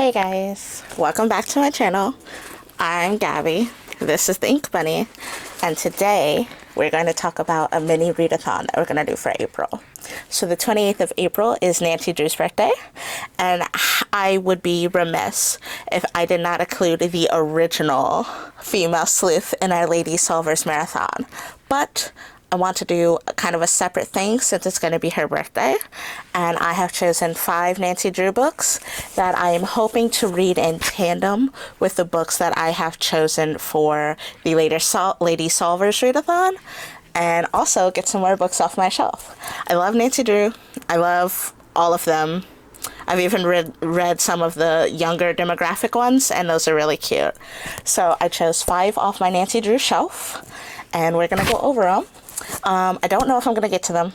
Hey guys, welcome back to my channel. I'm Gabby, this is the Ink Bunny, and today we're going to talk about a mini readathon that we're going to do for April. So the 28th of April is Nancy Drew's birthday, and I would be remiss if I did not include the original female sleuth in our Lady Solvers Marathon. But I want to do kind of a separate thing since it's going to be her birthday, and I have chosen 5 Nancy Drew books that I am hoping to read in tandem with the books that I have chosen for the Lady Solvers Readathon, and also get some more books off my shelf. I love Nancy Drew. I love all of them. I've even read some of the younger demographic ones, and those are really cute. So I chose 5 off my Nancy Drew shelf, and we're going to go over them. I don't know if I'm going to get to them,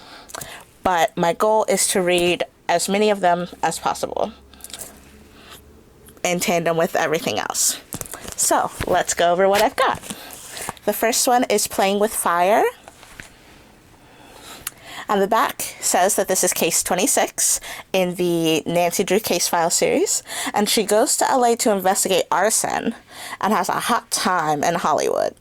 but my goal is to read as many of them as possible in tandem with everything else. So let's go over what I've got. The first one is Playing with Fire. On the back says that this is case 26 in the Nancy Drew case file series, and she goes to LA to investigate arson and has a hot time in Hollywood.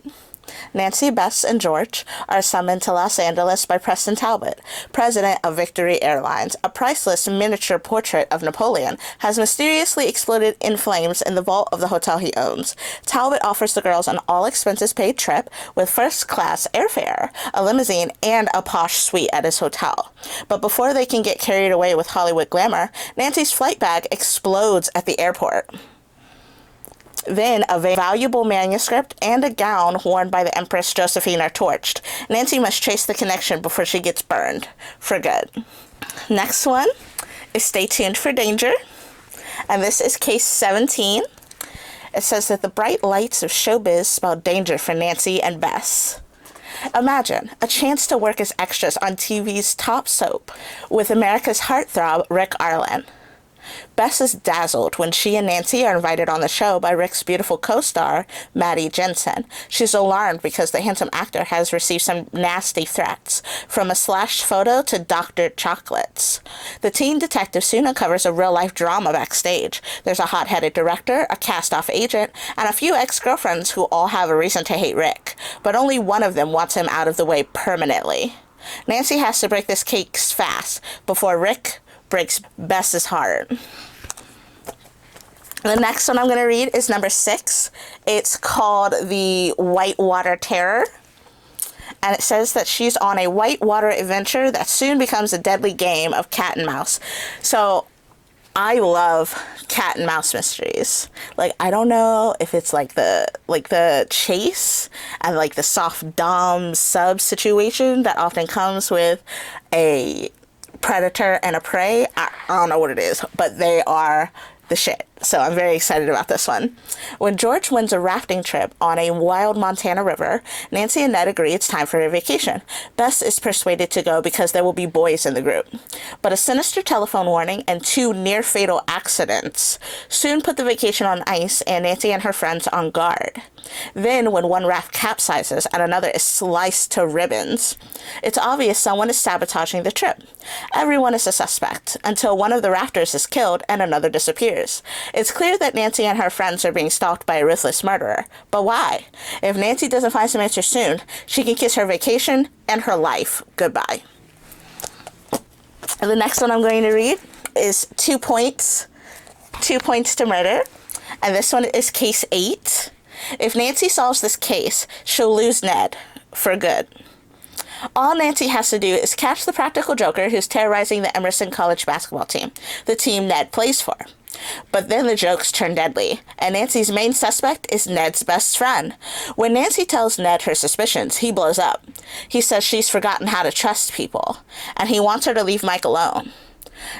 Nancy, Bess, and George are summoned to Los Angeles by Preston Talbot, president of Victory Airlines. A priceless miniature portrait of Napoleon has mysteriously exploded in flames in the vault of the hotel he owns. Talbot offers the girls an all-expenses-paid trip with first-class airfare, a limousine, and a posh suite at his hotel. But before they can get carried away with Hollywood glamour, Nancy's flight bag explodes at the airport. Then, a valuable manuscript and a gown worn by the Empress Josephine are torched. Nancy must trace the connection before she gets burned for good. Next one is Stay Tuned for Danger, and this is case 17. It says that the bright lights of showbiz spell danger for Nancy and Bess. Imagine a chance to work as extras on TV's top soap with America's heartthrob Rick Arlen. Bess is dazzled when she and Nancy are invited on the show by Rick's beautiful co-star, Maddie Jensen. She's alarmed because the handsome actor has received some nasty threats, from a slashed photo to doctored chocolates. The teen detective soon uncovers a real-life drama backstage. There's a hot-headed director, a cast-off agent, and a few ex-girlfriends who all have a reason to hate Rick, but only one of them wants him out of the way permanently. Nancy has to break this case fast before Rick breaks Bess's heart. The next one I'm going to read is number 6. It's called The Whitewater Terror. And it says that she's on a whitewater adventure that soon becomes a deadly game of cat and mouse. So I love cat and mouse mysteries. Like, I don't know if it's like the chase and like the soft dom sub situation that often comes with a predator and a prey. I don't know what it is, but they are the shit. So I'm very excited about this one. When George wins a rafting trip on a wild Montana river, Nancy and Ned agree it's time for a vacation. Bess is persuaded to go because there will be boys in the group. But a sinister telephone warning and 2 near-fatal accidents soon put the vacation on ice and Nancy and her friends on guard. Then, when one raft capsizes and another is sliced to ribbons, it's obvious someone is sabotaging the trip. Everyone is a suspect, until one of the rafters is killed and another disappears. It's clear that Nancy and her friends are being stalked by a ruthless murderer. But why? If Nancy doesn't find some answers soon, she can kiss her vacation and her life goodbye. And the next one I'm going to read is 2 Points to Murder, and this one is case 8. If Nancy solves this case, she'll lose Ned for good. All Nancy has to do is catch the practical joker who's terrorizing the Emerson College basketball team, the team Ned plays for. But then the jokes turn deadly, and Nancy's main suspect is Ned's best friend. When Nancy tells Ned her suspicions, he blows up. He says she's forgotten how to trust people, and he wants her to leave Mike alone.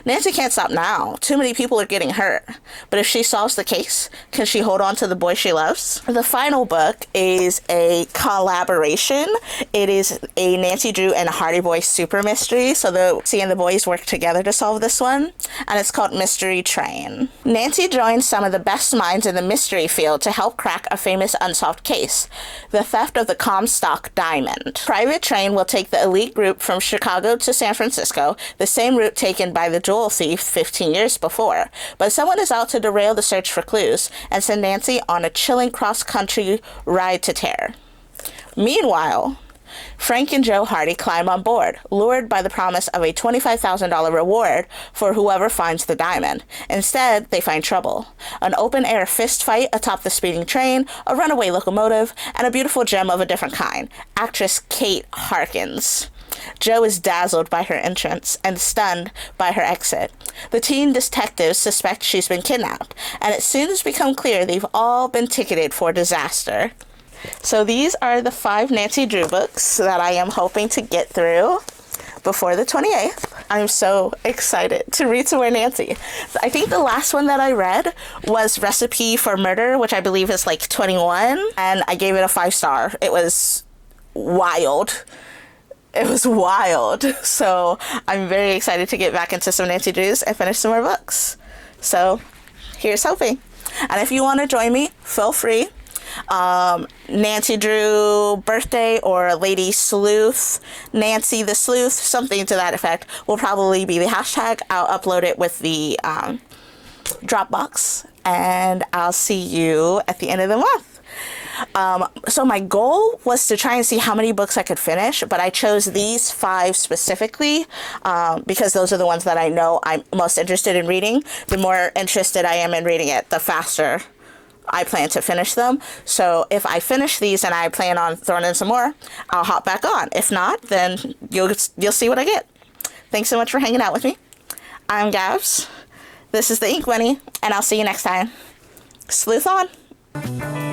Nancy can't stop now. Too many people are getting hurt. But if she solves the case, can she hold on to the boy she loves? The final book is a collaboration. It is a Nancy Drew and Hardy Boy super mystery. So Nancy and the boys work together to solve this one. And it's called Mystery Train. Nancy joins some of the best minds in the mystery field to help crack a famous unsolved case, the theft of the Comstock Diamond. Private Train will take the elite group from Chicago to San Francisco, the same route taken by by the jewel thief 15 years before, but someone is out to derail the search for clues and send Nancy on a chilling cross-country ride to terror. Meanwhile, Frank and Joe Hardy climb on board, lured by the promise of a $25,000 reward for whoever finds the diamond. Instead, they find trouble. An open-air fist fight atop the speeding train, a runaway locomotive, and a beautiful gem of a different kind, actress Kate Harkins. Joe is dazzled by her entrance and stunned by her exit. The teen detectives suspect she's been kidnapped, and it soon has become clear they've all been ticketed for disaster. So these are the 5 Nancy Drew books that I am hoping to get through before the 28th. I'm so excited to read some more Nancy. I think the last one that I read was Recipe for Murder, which I believe is like 21, and I gave it a 5-star. It was wild. It was wild. So I'm very excited to get back into some Nancy Drews and finish some more books. So here's hoping. And if you want to join me, feel free. Nancy Drew birthday or Lady Sleuth, Nancy the Sleuth, something to that effect will probably be the hashtag. I'll upload it with the Dropbox, and I'll see you at the end of the month. So my goal was to try and see how many books I could finish, but I chose these 5 specifically because those are the ones that I know I'm most interested in reading. The more interested I am in reading it, the faster I plan to finish them. So if I finish these and I plan on throwing in some more, I'll hop back on. If not, then you'll see what I get. Thanks so much for hanging out with me. I'm Gabs. This is the Ink Bunny, and I'll see you next time. Sleuth on!